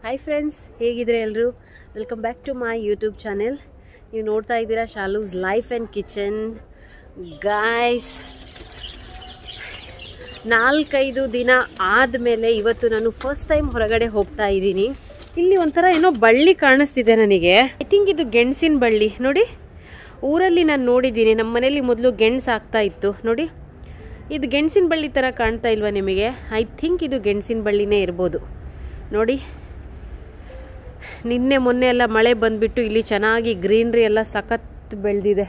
Hi friends, ಹೇಗಿದ್ರೆ ಎಲ್ಲರೂ? Welcome back to my YouTube channel. ನೀವು ನೋಡ್ತಾ ಇದ್ದೀರಾ Shalu's life and kitchen. Guys, 4-5 ದಿನ ಆದಮೇಲೆ ಇವತ್ತು ನಾನು ಫಸ್ಟ್ ಟೈಮ್ ಹೊರಗಡೆ ಹೋಗ್ತಾ ಇದ್ದೀನಿ. ಇಲ್ಲಿ ಒಂಥರ ಏನೋ ಬಳ್ಳಿ ಕಾಣಿಸ್ತಿದೆ ನನಗೆ. ಐ ಥಿಂಕ್ ಇದು ಗೆಣಸಿನ ಬಳ್ಳಿ. ನೋಡಿ, ಊರಲ್ಲಿ ನಾನು ನೋಡಿದ್ದೀನಿ, ನಮ್ಮ ಮನೇಲಿ ಮೊದಲು ಗೆಣಸು ಆಗ್ತಾ ಇತ್ತು. ನೋಡಿ, ಇದು ಗೆಣಸಿನ ಬಳ್ಳಿ ಥರ ಕಾಣ್ತಾ ಇಲ್ವಾ ನಿಮಗೆ? ಐ ಥಿಂಕ್ ಇದು ಗೆಣಸಿನ ಬಳ್ಳಿನೇ ಇರ್ಬೋದು. ನೋಡಿ, ನಿನ್ನೆ ಮೊನ್ನೆ ಎಲ್ಲ ಮಳೆ ಬಂದ್ಬಿಟ್ಟು ಇಲ್ಲಿ ಚೆನ್ನಾಗಿ ಗ್ರೀನ್ರಿ ಎಲ್ಲ ಸಖತ್ ಬೆಳೆದಿದೆ.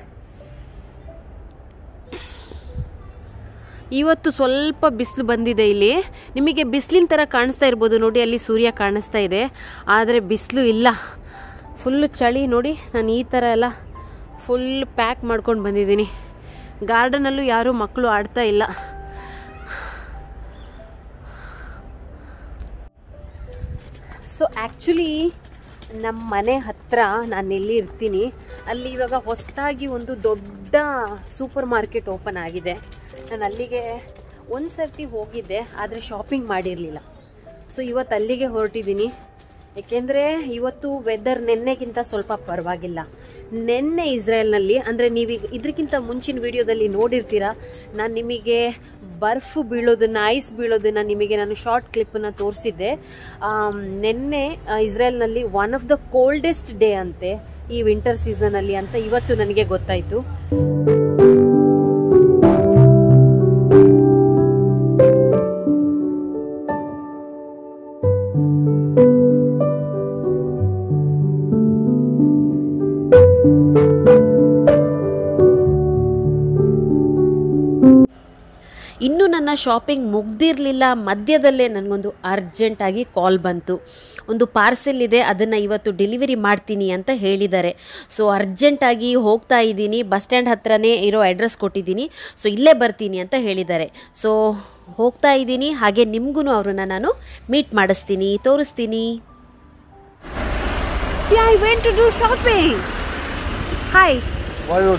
ಇವತ್ತು ಸ್ವಲ್ಪ ಬಿಸಿಲು ಬಂದಿದೆ. ಇಲ್ಲಿ ನಿಮಗೆ ಬಿಸಿಲಿನ ಥರ ಕಾಣಿಸ್ತಾ ಇರ್ಬೋದು. ನೋಡಿ, ಅಲ್ಲಿ ಸೂರ್ಯ ಕಾಣಿಸ್ತಾ ಇದೆ, ಆದರೆ ಬಿಸಿಲು ಇಲ್ಲ. ಫುಲ್ಲು ಚಳಿ. ನೋಡಿ, ನಾನು ಈ ಥರ ಎಲ್ಲ ಫುಲ್ ಪ್ಯಾಕ್ ಮಾಡ್ಕೊಂಡು ಬಂದಿದ್ದೀನಿ. ಗಾರ್ಡನಲ್ಲೂ ಯಾರೂ ಮಕ್ಕಳು ಆಡ್ತಾ ಇಲ್ಲ. ಸೊ ಆ್ಯಕ್ಚುಲಿ ನಮ್ಮ ಮನೆ ಹತ್ರ ನಾನು ಎಲ್ಲಿ ಇರ್ತೀನಿ ಅಲ್ಲಿ ಇವಾಗ ಹೊಸದಾಗಿ ಒಂದು ದೊಡ್ಡ ಸೂಪರ್ ಮಾರ್ಕೆಟ್ ಓಪನ್ ಆಗಿದೆ. ನಾನು ಅಲ್ಲಿಗೆ ಒಂದು ಸರ್ತಿ ಹೋಗಿದ್ದೆ, ಆದರೆ ಶಾಪಿಂಗ್ ಮಾಡಿರಲಿಲ್ಲ. ಸೊ ಇವತ್ತು ಅಲ್ಲಿಗೆ ಹೊರಟಿದ್ದೀನಿ. ಏಕೆಂದರೆ ಇವತ್ತು ವೆದರ್ ನೆನ್ನೆಗಿಂತ ಸ್ವಲ್ಪ ಪರವಾಗಿಲ್ಲ. ನೆನ್ನೆ ಇಸ್ರೇಲ್ನಲ್ಲಿ, ಅಂದರೆ ನೀವೀಗ ಇದಕ್ಕಿಂತ ಮುಂಚಿನ ವಿಡಿಯೋದಲ್ಲಿ ನೋಡಿರ್ತೀರ, ನಾನು ನಿಮಗೆ ಬರ್ಫ್ ಬೀಳೋದನ್ನು, ಐಸ್ ಬೀಳೋದನ್ನು ನಿಮಗೆ ನಾನು ಶಾರ್ಟ್ ಕ್ಲಿಪ್ಪನ್ನು ತೋರಿಸಿದ್ದೆ. ನೆನ್ನೆ ಇಸ್ರೇಲ್ನಲ್ಲಿ one of the coldest day ಅಂತೆ ಈ ವಿಂಟರ್ ಸೀಸನಲ್ಲಿ ಅಂತ ಇವತ್ತು ನನಗೆ ಗೊತ್ತಾಯಿತು. ಇನ್ನೂ ನನ್ನ ಶಾಪಿಂಗ್ ಮುಗ್ದಿರಲಿಲ್ಲ. ಮಧ್ಯದಲ್ಲೇ ನನಗೊಂದು ಅರ್ಜೆಂಟಾಗಿ ಕಾಲ್ ಬಂತು. ಒಂದು ಪಾರ್ಸೆಲ್ ಇದೆ, ಅದನ್ನು ಇವತ್ತು ಡೆಲಿವರಿ ಮಾಡ್ತೀನಿ ಅಂತ ಹೇಳಿದ್ದಾರೆ. ಸೊ ಅರ್ಜೆಂಟಾಗಿ ಹೋಗ್ತಾ ಇದ್ದೀನಿ. ಬಸ್ ಸ್ಟ್ಯಾಂಡ್ ಹತ್ರನೇ ಇರೋ ಅಡ್ರೆಸ್ ಕೊಟ್ಟಿದ್ದೀನಿ. ಸೊ ಇಲ್ಲೇ ಬರ್ತೀನಿ ಅಂತ ಹೇಳಿದ್ದಾರೆ. ಸೊ ಹೋಗ್ತಾ ಇದ್ದೀನಿ. ಹಾಗೆ ನಿಮಗೂ ಅವ್ರನ್ನ ನಾನು ಮೀಟ್ ಮಾಡಿಸ್ತೀನಿ, ತೋರಿಸ್ತೀನಿ. I went to do shopping. Hi. Why you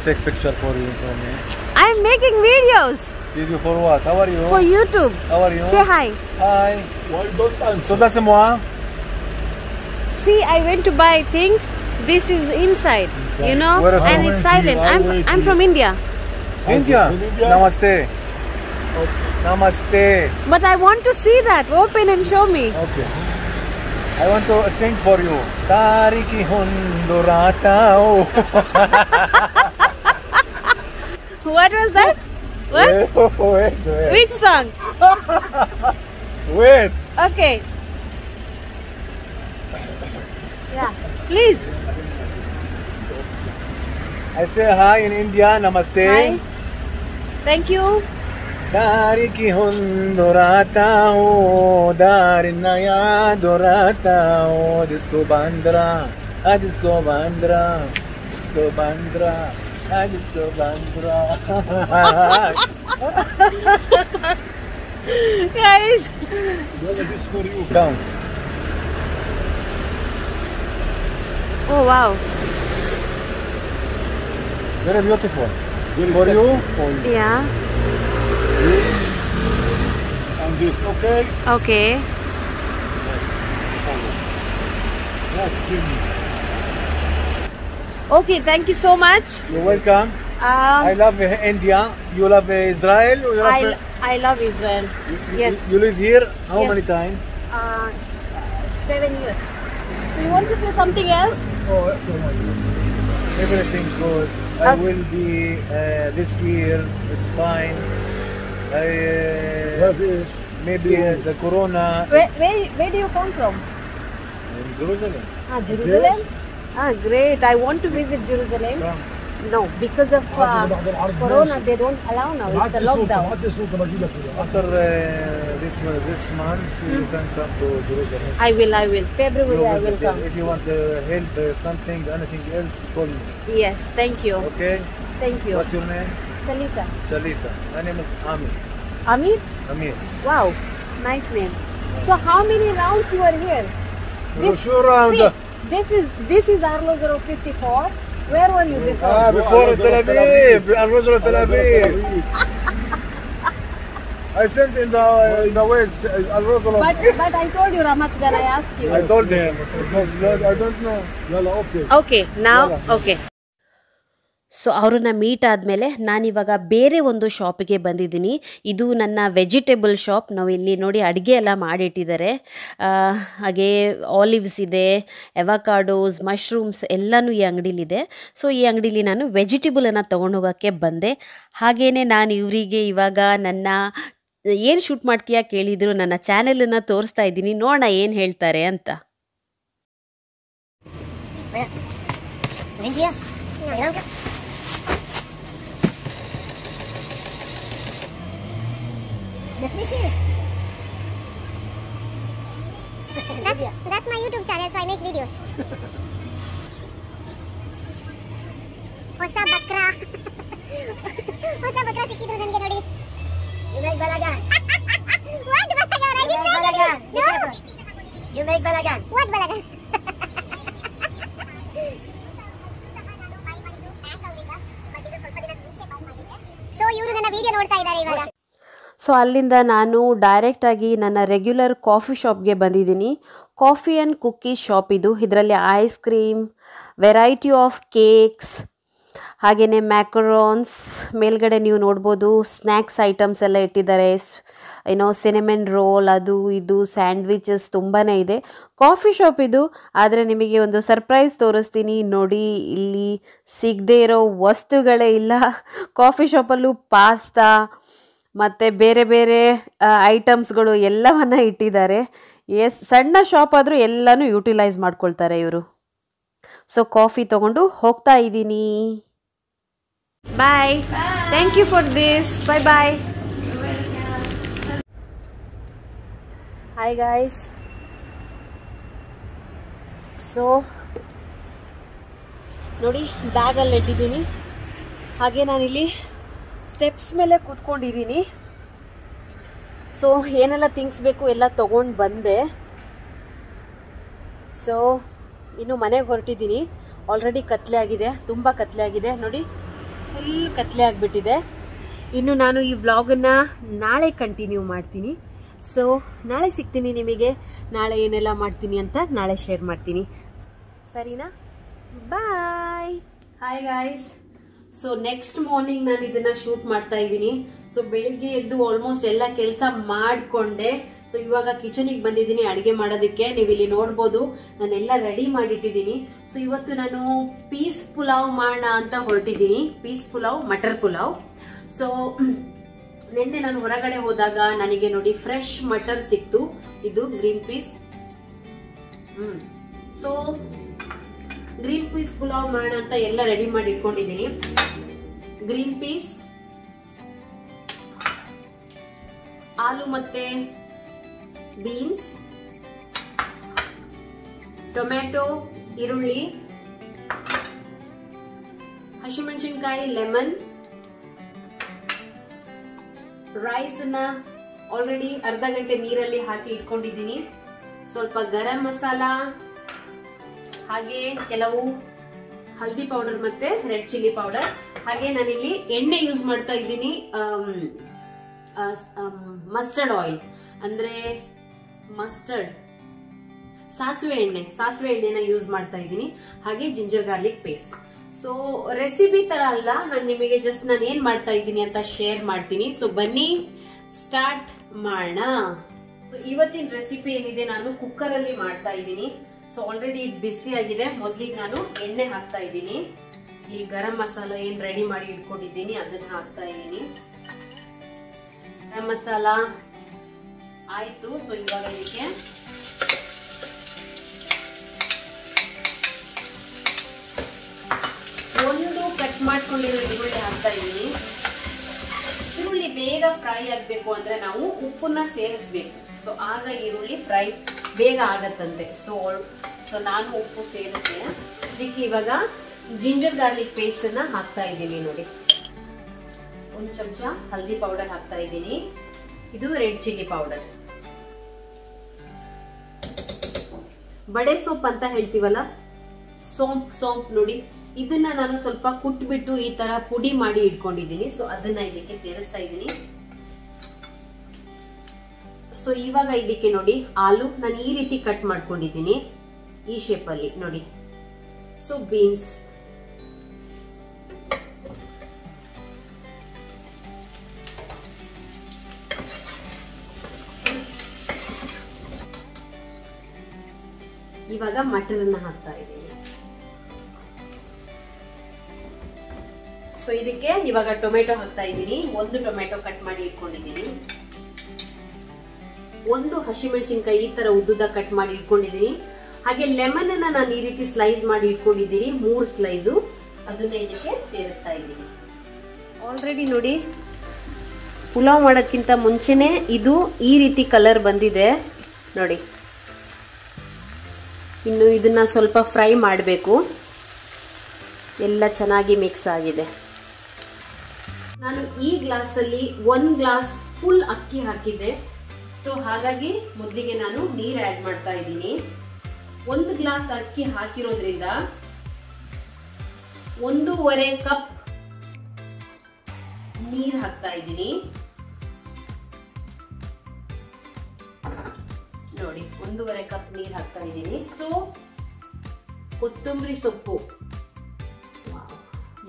take picture for you for me? I am making videos. Video for what? How are you? For YouTube. How are you? Say hi. Hi. Why don't answer? So that's moi. See, I went to buy things. This is inside. You know, and it's silent. I'm from India. India. Namaste. Okay. Namaste. But I want to see that. Open and show me. Okay. I want to sing for you. Tariki hunduratao. What was that? What? Wait. Which song? Wait. Okay. Yeah. Please. I say hi in India. Namaste. Hi. Thank you. Tariki hunduratao, darinaya duratao, disco bandra, disco bandra, disco bandra, disco bandra. Guys. This for you. Dance. Oh wow. Very beautiful. For you. Yeah. And this, okay? Okay. Okay, thank you so much. You're welcome. I love India. You love Israel? Or you love I love Israel. Yes. You live here how Yes. many times? 7 years. So you want to say something else? Oh, everything good. I will be this year. It's fine. Maybe the corona. Where do you come from? In Jerusalem. Jerusalem? Great. I want to visit Jerusalem. Come. No, because of corona, they don't allow now. It's a lockdown. After this month, you can come to Jerusalem. I will. February I will come. If you want help, something, anything else, call me. Yes, thank you. Okay? Thank you. What's your name? Salita. Salita. My name is Amir. Amir? Amir. Wow, nice name. So how many rounds you are here? Sure round. See, this is Arlo 054. Where were you before? Before Tel Aviv. Arlo Tel Aviv. I sent in the way. But I told you, Ramat, when I asked you. I told him. I don't know. Yalla, okay. Okay, now, okay. So ಅವ್ರನ್ನ meet ಆದಮೇಲೆ ನಾನಿವಾಗ ಬೇರೆ ಒಂದು ಶಾಪಿಗೆ ಬಂದಿದ್ದೀನಿ. ಇದು ನನ್ನ vegetable shop. ನಾವು ಇಲ್ಲಿ ನೋಡಿ ಅಡುಗೆ ಎಲ್ಲ ಮಾಡಿಟ್ಟಿದ್ದಾರೆ. ಹಾಗೆ ಆಲಿವ್ಸ್ ಇದೆ, ಎವಕಾಡೋಸ್, ಮಶ್ರೂಮ್ಸ್ ಎಲ್ಲನೂ ಈ ಅಂಗಡಿಲಿದೆ. ಸೊ ಈ ಅಂಗಡಿಲಿ ನಾನು ವೆಜಿಟೇಬಲನ್ನು ತೊಗೊಂಡು ಹೋಗೋಕ್ಕೆ ಬಂದೆ. ಹಾಗೆಯೇ ನಾನು ಇವರಿಗೆ ಇವಾಗ ನನ್ನ ಏನು ಶೂಟ್ ಮಾಡ್ತೀಯಾ ಕೇಳಿದ್ರು, ನನ್ನ ಚಾನೆಲನ್ನು ತೋರಿಸ್ತಾ ಇದ್ದೀನಿ. ನೋಡೋಣ ಏನು ಹೇಳ್ತಾರೆ ಅಂತ. Let me see. That's my YouTube channel, so I make videos. ಹೊಸ ಬಕ್ರ ಸಿಕ್ಕಿದ್ರು ನನಗೆ ನೋಡಿ. You make balagan. What balagan? I didn't make balagan. No. You make balagan. What balagan? So ಇವರು ನನ್ನ ವಿಡಿಯೋ ನೋಡ್ತಾ ಇದ್ದಾರೆ ಇವಾಗ. ಸೊ ಅಲ್ಲಿಂದ ನಾನು ಡೈರೆಕ್ಟಾಗಿ ನನ್ನ ರೆಗ್ಯುಲರ್ ಕಾಫಿ ಶಾಪ್ಗೆ ಬಂದಿದ್ದೀನಿ. ಕಾಫಿ ಆ್ಯಂಡ್ ಕುಕ್ಕೀಸ್ ಶಾಪ್ ಇದು. ಇದರಲ್ಲಿ ice cream, variety of cakes, ಹಾಗೆಯೇ ಮ್ಯಾಕರೋನ್ಸ್, ಮೇಲ್ಗಡೆ ನೀವು ನೋಡ್ಬೋದು ಸ್ನ್ಯಾಕ್ಸ್ ಐಟಮ್ಸ್ ಎಲ್ಲ ಇಟ್ಟಿದ್ದಾರೆ. ಏನೋ ಸಿನೆಮನ್ ರೋಲ್, ಅದು ಇದು ಸ್ಯಾಂಡ್ವಿಚಸ್ ತುಂಬಾ ಇದೆ. ಕಾಫಿ ಶಾಪ್ ಇದು. ಆದರೆ ನಿಮಗೆ ಒಂದು ಸರ್ಪ್ರೈಸ್ ತೋರಿಸ್ತೀನಿ ನೋಡಿ. ಇಲ್ಲಿ ಸಿಗದೇ ಇರೋ ವಸ್ತುಗಳೇ ಇಲ್ಲ. ಕಾಫಿ ಶಾಪಲ್ಲೂ ಪಾಸ್ತಾ ಮತ್ತು ಬೇರೆ ಬೇರೆ ಐಟಮ್ಸ್ಗಳು ಎಲ್ಲವನ್ನು ಇಟ್ಟಿದ್ದಾರೆ. ಸಣ್ಣ ಶಾಪ್ ಆದರೂ ಎಲ್ಲನೂ ಯೂಟಿಲೈಸ್ ಮಾಡ್ಕೊಳ್ತಾರೆ ಇವರು. ಸೊ ಕಾಫಿ ತೊಗೊಂಡು ಹೋಗ್ತಾ ಇದ್ದೀನಿ. Bye. Thank you for this. Bye bye. Hi guys. So ನೋಡಿ, ಬ್ಯಾಗಲ್ಲಿ ಇಟ್ಟಿದ್ದೀನಿ. ಹಾಗೆ ನಾನಿಲ್ಲಿ ಸ್ಟೆಪ್ಸ್ ಮೇಲೆ ಕೂತ್ಕೊಂಡಿದ್ದೀನಿ. ಸೊ ಏನೆಲ್ಲ ಥಿಂಗ್ಸ್ ಬೇಕು ಎಲ್ಲ ತೊಗೊಂಡು ಬಂದೆ. ಸೊ ಇನ್ನು ಮನೆಗೆ ಹೊರಟಿದ್ದೀನಿ. ಆಲ್ರೆಡಿ ಕತ್ಲೆ ಆಗಿದೆ, ತುಂಬ ಕತ್ಲೆ ಆಗಿದೆ ನೋಡಿ, ಫುಲ್ ಕತ್ಲೆ ಆಗಿಬಿಟ್ಟಿದೆ. ಇನ್ನು ನಾನು ಈ ವ್ಲಾಗನ್ನು ನಾಳೆ ಕಂಟಿನ್ಯೂ ಮಾಡ್ತೀನಿ. ಸೊ ನಾಳೆ ಸಿಗ್ತೀನಿ ನಿಮಗೆ. ನಾಳೆ ಏನೆಲ್ಲ ಮಾಡ್ತೀನಿ ಅಂತ ನಾಳೆ ಶೇರ್ ಮಾಡ್ತೀನಿ, ಸರಿನಾ? Bye. Hi guys. So next morning ನಾನು ಇದನ್ನ ಶೂಟ್ ಮಾಡ್ತಾ ಇದ್ದೀನಿ. ಸೊ ಬೆಳಿಗ್ಗೆ ಎದ್ದು ಆಲ್ಮೋಸ್ಟ್ ಎಲ್ಲ ಕೆಲಸ ಮಾಡಿಕೊಂಡೆ. ಸೊ ಇವಾಗ ಕಿಚನಿಗೆ ಬಂದಿದ್ದೀನಿ ಅಡುಗೆ ಮಾಡೋದಕ್ಕೆ. ನೀವು ಇಲ್ಲಿ ನೋಡ್ಬೋದು ನಾನೆಲ್ಲ ರೆಡಿ ಮಾಡಿಟ್ಟಿದ್ದೀನಿ. ಸೊ ಇವತ್ತು ನಾನು ಪೀಸ್ ಪುಲಾವ್ ಮಾಡೋಣ ಅಂತ ಹೊರಟಿದ್ದೀನಿ. ಪೀಸ್ ಪುಲಾವ್, ಮಟರ್ ಪುಲಾವ್. ಸೊ ನಿನ್ನೆ ನಾನು ಹೊರಗಡೆ ಹೋದಾಗ ನನಗೆ ನೋಡಿ ಫ್ರೆಶ್ ಮಟರ್ ಸಿಕ್ತು. ಇದು green piece. So green piece pulao ಮಾಡೋಣ ಅಂತ ಎಲ್ಲ ರೆಡಿ ಮಾಡಿ ಇಟ್ಕೊಂಡಿದ್ದೀನಿ. ಗ್ರೀನ್ ಪೀಸ್, ಆಲೂ ಮತ್ತೆ ಬೀನ್ಸ್, ಟೊಮ್ಯಾಟೊ, ಈರುಳ್ಳಿ, ಹಸಿಮೆಣಸಿನಕಾಯಿ, ಲೆಮನ್, ರೈಸ್ ಅನ್ನ ಆಲ್ರೆಡಿ ಅರ್ಧ ಗಂಟೆ ನೀರಲ್ಲಿ ಹಾಕಿ ಇಟ್ಕೊಂಡಿದ್ದೀನಿ. ಸ್ವಲ್ಪ ಗರಂ ಮಸಾಲ, ಹಾಗೆ ಕೆಲವು ಹಲ್ದಿ ಪೌಡರ್ ಮತ್ತೆ ರೆಡ್ ಚಿಲ್ಲಿ ಪೌಡರ್. ಹಾಗೆ ನಾನಿಲ್ಲಿ ಎಣ್ಣೆ ಯೂಸ್ ಮಾಡ್ತಾ ಇದ್ದೀನಿ. ಮಸ್ಟರ್ಡ್ ಆಯಿಲ್ ಅಂದ್ರೆ ಸಾಸಿವೆ ಎಣ್ಣೆನ ಯೂಸ್ ಮಾಡ್ತಾ ಇದ್ದೀನಿ. ಹಾಗೆ ginger garlic paste. So recipe ತರ ಅಲ್ಲ, ನಾನು ನಿಮಗೆ ಜಸ್ಟ್ ನಾನು ಏನ್ ಮಾಡ್ತಾ ಇದ್ದೀನಿ ಅಂತ ಶೇರ್ ಮಾಡ್ತೀನಿ. ಸೊ ಬನ್ನಿ ಸ್ಟಾರ್ಟ್ ಮಾಡೋಣ. ಇವತ್ತಿನ ರೆಸಿಪಿ ಏನಿದೆ ನಾನು ಕುಕ್ಕರ್ ಅಲ್ಲಿ ಮಾಡ್ತಾ ಇದ್ದೀನಿ. ಸೊ ಆಲ್ರೆಡಿ ಇದು ಬಿಸಿ ಆಗಿದೆ. ಮೊದಲಿಗೆ ನಾನು ಎಣ್ಣೆ ಹಾಕ್ತಾ ಇದ್ದೀನಿ. ಈ ಗರಂ ಮಸಾಲ ಏನ್ ರೆಡಿ ಮಾಡಿ ಇಟ್ಕೊಂಡಿದ್ದೀನಿ ಅದನ್ನ ಹಾಕ್ತಾ ಇದ್ದೀನಿ. ಗರಂ ಮಸಾಲ ಆಯ್ತು. ಸೊ ಇವಾಗ ಇದಕ್ಕೆ ಒಂದು ಕಟ್ ಮಾಡ್ಕೊಂಡಿರೋ ಈರುಳ್ಳಿ ಹಾಕ್ತಾ ಇದ್ದೀನಿ. ಈರುಳ್ಳಿ ಬೇಗ ಫ್ರೈ ಆಗ್ಬೇಕು ಅಂದ್ರೆ ನಾವು ಉಪ್ಪನ್ನ ಸೇರಿಸ್ಬೇಕು. ಸೊ ಆಗ ಈರುಳ್ಳಿ ಫ್ರೈ ಬೇಗ ಆಗತ್ತಂತೆ. ಸೊ ನಾನು ಉಪ್ಪು ಸೇರಿಸಿ ಅದಕ್ಕೆ ಇವಾಗ ಜಿಂಜರ್ ಗಾರ್ಲಿಕ್ ಪೇಸ್ಟ್ ಅನ್ನ ಹಾಕ್ತಾ ಇದ್ದೀನಿ. ನೋಡಿ, ಒಂದು ಚಮಚ ಹಲ್ದಿ ಪೌಡರ್ ಹಾಕ್ತಾ ಇದ್ದೀನಿ. ಇದು ರೆಡ್ ಚಿಲ್ಲಿ ಪೌಡರ್. ಬಡೆ ಸೋಪ್ ಅಂತ ಹೇಳ್ತೀವಲ್ಲ, ಸೋಂಪ್ ನೋಡಿ, ಇದನ್ನ ನಾನು ಸ್ವಲ್ಪ ಕುಟ್ಬಿಟ್ಟು ಈ ತರ ಪುಡಿ ಮಾಡಿ ಇಟ್ಕೊಂಡಿದ್ದೀನಿ. ಸೊ ಅದನ್ನ ಇದಕ್ಕೆ ಸೇರಿಸ್ತಾ ಇದ್ದೀನಿ. ಸೊ ಇವಾಗ ಇದಕ್ಕೆ ನೋಡಿ ಆಲೂ ನಾನು ಈ ರೀತಿ ಕಟ್ ಮಾಡ್ಕೊಂಡಿದ್ದೀನಿ, ಈ ಶೇಪ್ ಅಲ್ಲಿ ನೋಡಿ. ಸೊ ಬೀನ್ಸ್, ಇವಾಗ ಮಟರ್ ಅನ್ನ ಹಾಕ್ತಾ ಇದ್ದೀನಿ. ಸೊ ಇದಕ್ಕೆ ಇವಾಗ ಟೊಮೆಟೊ ಹಾಕ್ತಾ ಇದ್ದೀನಿ. ಒಂದು ಟೊಮೆಟೊ ಕಟ್ ಮಾಡಿ ಇಟ್ಕೊಂಡಿದ್ದೀನಿ. ಒಂದು ಹಸಿಮೆಣಸಿನಕಾಯಿ ಈ ತರ ಉದ್ದುದ ಕಟ್ ಮಾಡಿ ಇಟ್ಕೊಂಡಿದ್ದೀನಿ. ಹಾಗೆ ಲೆಮನ್ ಅನ್ನ ನಾನು ಈ ರೀತಿ ಸ್ಲೈಸ್ ಮಾಡಿ ಇಟ್ಕೊಂಡಿದ್ದೀನಿ, 3 ಸ್ಲೈಸು. ಅದನ್ನ ಇದಕ್ಕೆ ಸೇರಿಸ್ತಾ ಇದ್ದೀನಿ. ಆಲ್ರೆಡಿ ನೋಡಿ ಪುಲಾವ್ ಮಾಡೋಕ್ಕಿಂತ ಮುಂಚೆನೆ ಇದು ಈ ರೀತಿ ಕಲರ್ ಬಂದಿದೆ ನೋಡಿ. ಇನ್ನು ಇದನ್ನ ಸ್ವಲ್ಪ ಫ್ರೈ ಮಾಡಬೇಕು. ಎಲ್ಲ ಚೆನ್ನಾಗಿ ಮಿಕ್ಸ್ ಆಗಿದೆ. ನಾನು ಈ ಗ್ಲಾಸ್ ಅಲ್ಲಿ 1 ಗ್ಲಾಸ್ ಫುಲ್ ಅಕ್ಕಿ ಹಾಕಿದ್ದೆ. ಸೊ ಹಾಗಾಗಿ ಮೊದಲಿಗೆ ನಾನು ನೀರು ಆಡ್ ಮಾಡ್ತಾ ಇದ್ದೀನಿ. 1 ಗ್ಲಾಸ್ ಅಕ್ಕಿ ಹಾಕಿರೋದ್ರಿಂದ 1.5 ಕಪ್ ನೀರು ಹಾಕ್ತಾ ಇದ್ದೀನಿ ನೋಡಿ. 1.5 ಕಪ್ ನೀರು ಹಾಕ್ತಾ ಇದ್ದೀನಿ. ಸೊ ಕೊತ್ತಂಬರಿ ಸೊಪ್ಪು,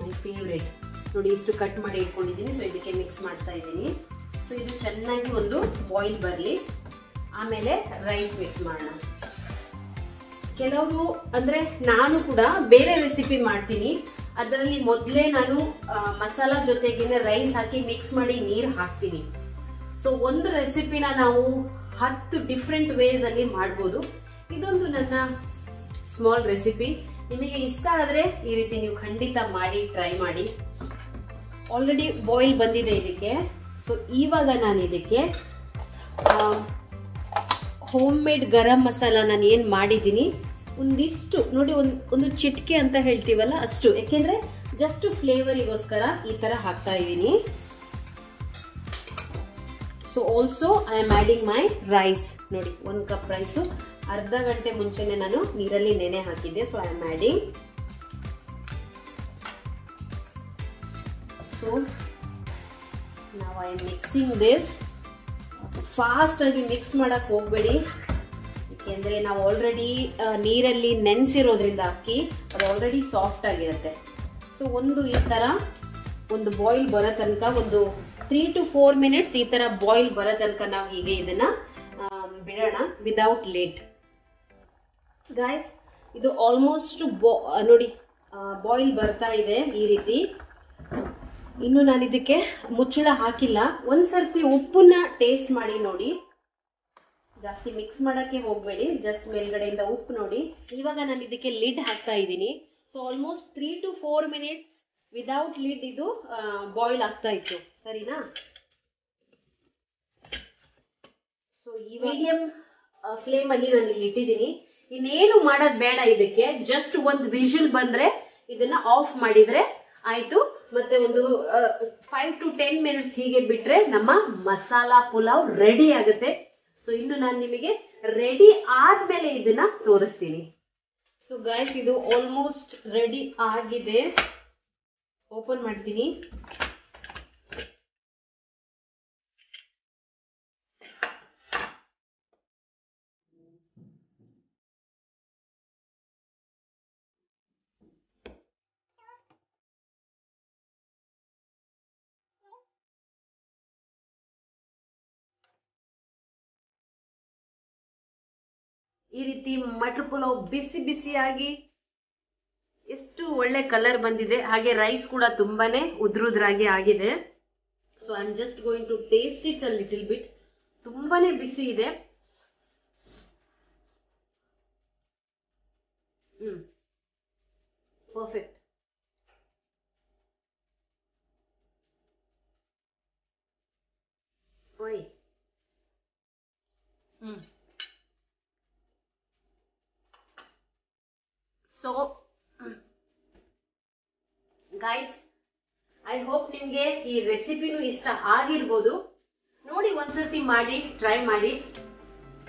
ಮೈ ಫೇವ್ರೇಟ್ ನೋಡಿ, ಇಷ್ಟು ಕಟ್ ಮಾಡಿ ಇಟ್ಕೊಂಡಿದ್ದೀನಿ. ಸೊ ಇದಕ್ಕೆ ಮಿಕ್ಸ್ ಮಾಡ್ತಾ ಇದ್ದೀನಿ. ಸೊ ಇದು ಚೆನ್ನಾಗಿ ಒಂದು ಬಾಯ್ಲ್ ಬರಲಿ, ಆಮೇಲೆ ರೈಸ್ ಮಿಕ್ಸ್ ಮಾಡೋಣ. ಕೆಲವರು ಅಂದ್ರೆ ನಾನು ಕೂಡ ಬೇರೆ ರೆಸಿಪಿ ಮಾಡ್ತೀನಿ, ಅದರಲ್ಲಿ ಮೊದಲೇ ನಾನು ಮಸಾಲಾ ಜೊತೆಗೇನೆ ರೈಸ್ ಹಾಕಿ ಮಿಕ್ಸ್ ಮಾಡಿ ನೀರು ಹಾಕ್ತೀನಿ. ಸೊ ಒಂದು ರೆಸಿಪಿನ ನಾವು 10 ಡಿಫ್ರೆಂಟ್ ವೇಸ್ ಅಲ್ಲಿ ಮಾಡ್ಬೋದು. ಇದೊಂದು ನನ್ನ ಸ್ಮಾಲ್ ರೆಸಿಪಿ. ನಿಮಗೆ ಇಷ್ಟ ಆದ್ರೆ ಈ ರೀತಿ ನೀವು ಖಂಡಿತ ಮಾಡಿ ಟ್ರೈ ಮಾಡಿ. ಆಲ್ರೆಡಿ ಬಾಯ್ಲ್ ಬಂದಿದೆ ಇದಕ್ಕೆ. ಸೊ ಇವಾಗ ನಾನು ಇದಕ್ಕೆ ಹೋಮ್ ಮೇಡ್ ಗರಂ ಮಸಾಲ ನಾನು ಏನ್ ಮಾಡಿದ್ದೀನಿ ಒಂದಿಷ್ಟು ನೋಡಿ, ಒಂದು ಚಿಟಿಕೆ ಅಂತ ಹೇಳ್ತೀವಲ್ಲ ಅಷ್ಟು, ಯಾಕೆಂದ್ರೆ ಜಸ್ಟ್ ಫ್ಲೇವರಿಗೋಸ್ಕರ ಈ ತರ ಹಾಕ್ತಾ ಇದ್ದೀನಿ. So also I am adding my rice ನೋಡಿ. 1 ಕಪ್ ರೈಸು ಅರ್ಧ ಗಂಟೆ ಮುಂಚೆನೆ ನಾನು ನೀರಲ್ಲಿ ನೆನೆ ಹಾಕಿದ್ದೆ. So I am adding. So ನಾವು I am mixing this. Fast ಆಗಿ ಮಿಕ್ಸ್ ಮಾಡಕ್ ಹೋಗ್ಬೇಡಿ, ಯಾಕೆಂದ್ರೆ ನಾವು ಆಲ್ರೆಡಿ ನೀರಲ್ಲಿ ನೆನೆಸಿರೋದ್ರಿಂದ ಅಕ್ಕಿ ಅದು ಆಲ್ರೆಡಿ ಸಾಫ್ಟ್ ಆಗಿರುತ್ತೆ. ಸೊ ಈ ತರ ಒಂದು ಬಾಯ್ಲ್ ಬರೋ ತನಕ ಒಂದು 3 to 4 ಮಿನಿಟ್ಸ್ ಈ ತರ ಬಾಯ್ಲ್ ಬರೋ ತನಕ ನಾವು ಹೀಗೆ ಇದನ್ನ ಬಿಡೋಣ ವಿದೌಟ್ ಲೇಟ್. ಗೈಸ್ ಇದು ಆಲ್ಮೋಸ್ಟ್ ನೋಡಿ ಬಾಯ್ಲ್ ಬರ್ತಾ ಇದೆ ಈ ರೀತಿ. ಇನ್ನು ನಾನು ಇದಕ್ಕೆ ಮುಚ್ಚಳ ಹಾಕಿಲ್ಲ. ಒಂದ್ಸರ್ತಿ ಉಪ್ಪನ್ನ ಟೇಸ್ಟ್ ಮಾಡಿ ನೋಡಿ, ಜಾಸ್ತಿ ಮಿಕ್ಸ್ ಮಾಡಕ್ಕೆ ಹೋಗ್ಬೇಡಿ, ಜಸ್ಟ್ ಮೇಲ್ಗಡೆಯಿಂದ ಉಪ್ಪು ನೋಡಿ. ಇವಾಗ ನಾನು ಇದಕ್ಕೆ ಲಿಡ್ ಹಾಕ್ತಾ ಇದ್ದೀನಿ. So almost 3 to 4 minutes without lid ಇದು ಬಾಯ್ಲ್ ಆಗ್ತಾ ಇತ್ತು, ಸರಿನಾ? ಸೊ ಈ ಮೀಡಿಯಂ ಫ್ಲೇಮ್ ಅಲ್ಲಿ ನಾನು ಇಲ್ಲಿ ಇಟ್ಟಿದ್ದೀನಿ. ಇನ್ನೇನು ಮಾಡೋದ್ ಬೇಡ, ಇದಕ್ಕೆ ಜಸ್ಟ್ ಒಂದು ವಿಷಲ್ ಬಂದ್ರೆ ಇದನ್ನ ಆಫ್ ಮಾಡಿದ್ರೆ ಆಯ್ತು. ಮತ್ತೆ ಒಂದು 5 to 10 ಮಿನಿಟ್ಸ್ ಹೀಗೆ ಬಿಟ್ರೆ ನಮ್ಮ ಮಸಾಲಾ ಪುಲಾವ್ ರೆಡಿ ಆಗುತ್ತೆ. ಸೊ ಇನ್ನು ನಾನು ನಿಮಗೆ ರೆಡಿ ಆದ್ಮೇಲೆ ಇದನ್ನ ತೋರಿಸ್ತೀನಿ. ಸೊ ಗೈಸ್ ಇದು ಆಲ್ಮೋಸ್ಟ್ ರೆಡಿ ಆಗಿದೆ. ಓಪನ್ ಮಾಡ್ತೀನಿ. ಈ ರೀತಿ ಮಟರ್ ಪುಲಾವ್ ಬಿಸಿ ಬಿಸಿಯಾಗಿ ಎಷ್ಟು ಒಳ್ಳೆ ಕಲರ್ ಬಂದಿದೆ. ಹಾಗೆ ರೈಸ್ ಕೂಡ ತುಂಬಾನೇ ಉದ್ರುದ್ರಾಗಿ ಆಗಿದೆ. So I am just going to taste it a little bit. ತುಂಬಾನೇ ಬಿಸಿ ಇದೆ. ಪರ್ಫೆಕ್ಟ್. ಓಯ್ ಸೊ ಗೈಸ್ ಐ ಹೋಪ್ ನಿಮ್ಗೆ ಈ ರೆಸಿಪಿನೂ ಇಷ್ಟ ಆಗಿರ್ಬೋದು. ನೋಡಿ ಒಂದ್ಸತಿ ಮಾಡಿ ಟ್ರೈ ಮಾಡಿ.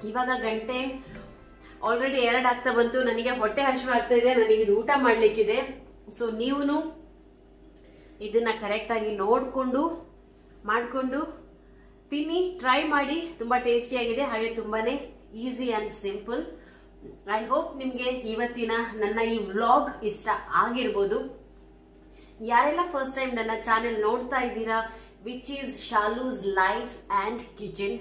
ಇವಾಗ ಗಂಟೆ ಆಲ್ರೆಡಿ 2 ಆಗ್ತಾ ಬಂತು. ನನಗೆ ಹೊಟ್ಟೆ ಹಸಿವು ಆಗ್ತಾ ಇದೆ, ನನಗೆ ಇದು ಊಟ ಮಾಡ್ಲಿಕ್ಕಿದೆ. ಸೊ ನೀವು ಇದನ್ನ ಕರೆಕ್ಟ್ ಆಗಿ ನೋಡ್ಕೊಂಡು ಮಾಡ್ಕೊಂಡು ತಿನ್ನಿ, ಟ್ರೈ ಮಾಡಿ. ತುಂಬಾ ಟೇಸ್ಟಿಯಾಗಿದೆ, ಹಾಗೆ ತುಂಬಾನೇ easy and simple. I hope ನಿಮ್ಗೆ ಇವತ್ತಿನ ನನ್ನ ಈ ವ್ಲಾಗ್ ಇಷ್ಟ ಆಗಿರ್ಬೋದು. ಯಾರೆಲ್ಲ ಫಸ್ಟ್ ಟೈಮ್ ನನ್ನ ಚಾನೆಲ್ ನೋಡ್ತಾ ಇದ್ದೀರಾ, which is Shalu's life and kitchen,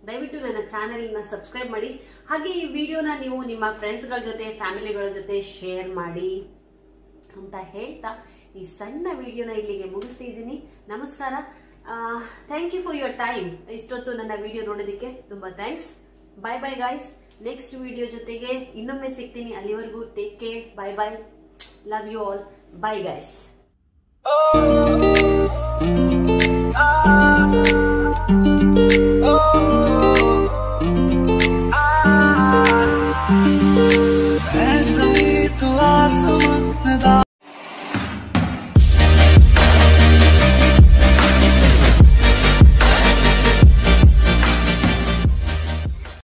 ದಯವಿಟ್ಟು ನನ್ನ ಚಾನೆಲ್ ನ ಸಬ್ಸ್ಕ್ರೈಬ್ ಮಾಡಿ. ಹಾಗೆ ಈ ವಿಡಿಯೋನ ನೀವು ನಿಮ್ಮ ಫ್ರೆಂಡ್ಸ್ಗಳ ಜೊತೆ, ಫ್ಯಾಮಿಲಿಗಳ ಜೊತೆ ಶೇರ್ ಮಾಡಿ ಅಂತ ಹೇಳ್ತಾ ಈ ಸಣ್ಣ ವಿಡಿಯೋನ ಇಲ್ಲಿಗೆ ಮುಗಿಸ್ತಿದ್ದೀನಿ. ನಮಸ್ಕಾರ. Thank you for your time. ಇಷ್ಟೊತ್ತು ನನ್ನ ವಿಡಿಯೋ ನೋಡೋದಕ್ಕೆ ತುಂಬಾ thanks. Bye bye guys. Next video ಜೊತೆಗೆ ಇನ್ನೊಮ್ಮೆ ಸಿಗ್ತೀನಿ. ಅಲ್ಲಿವರೆಗೂ take care. Bye bye. Love you all. Bye guys. Oh,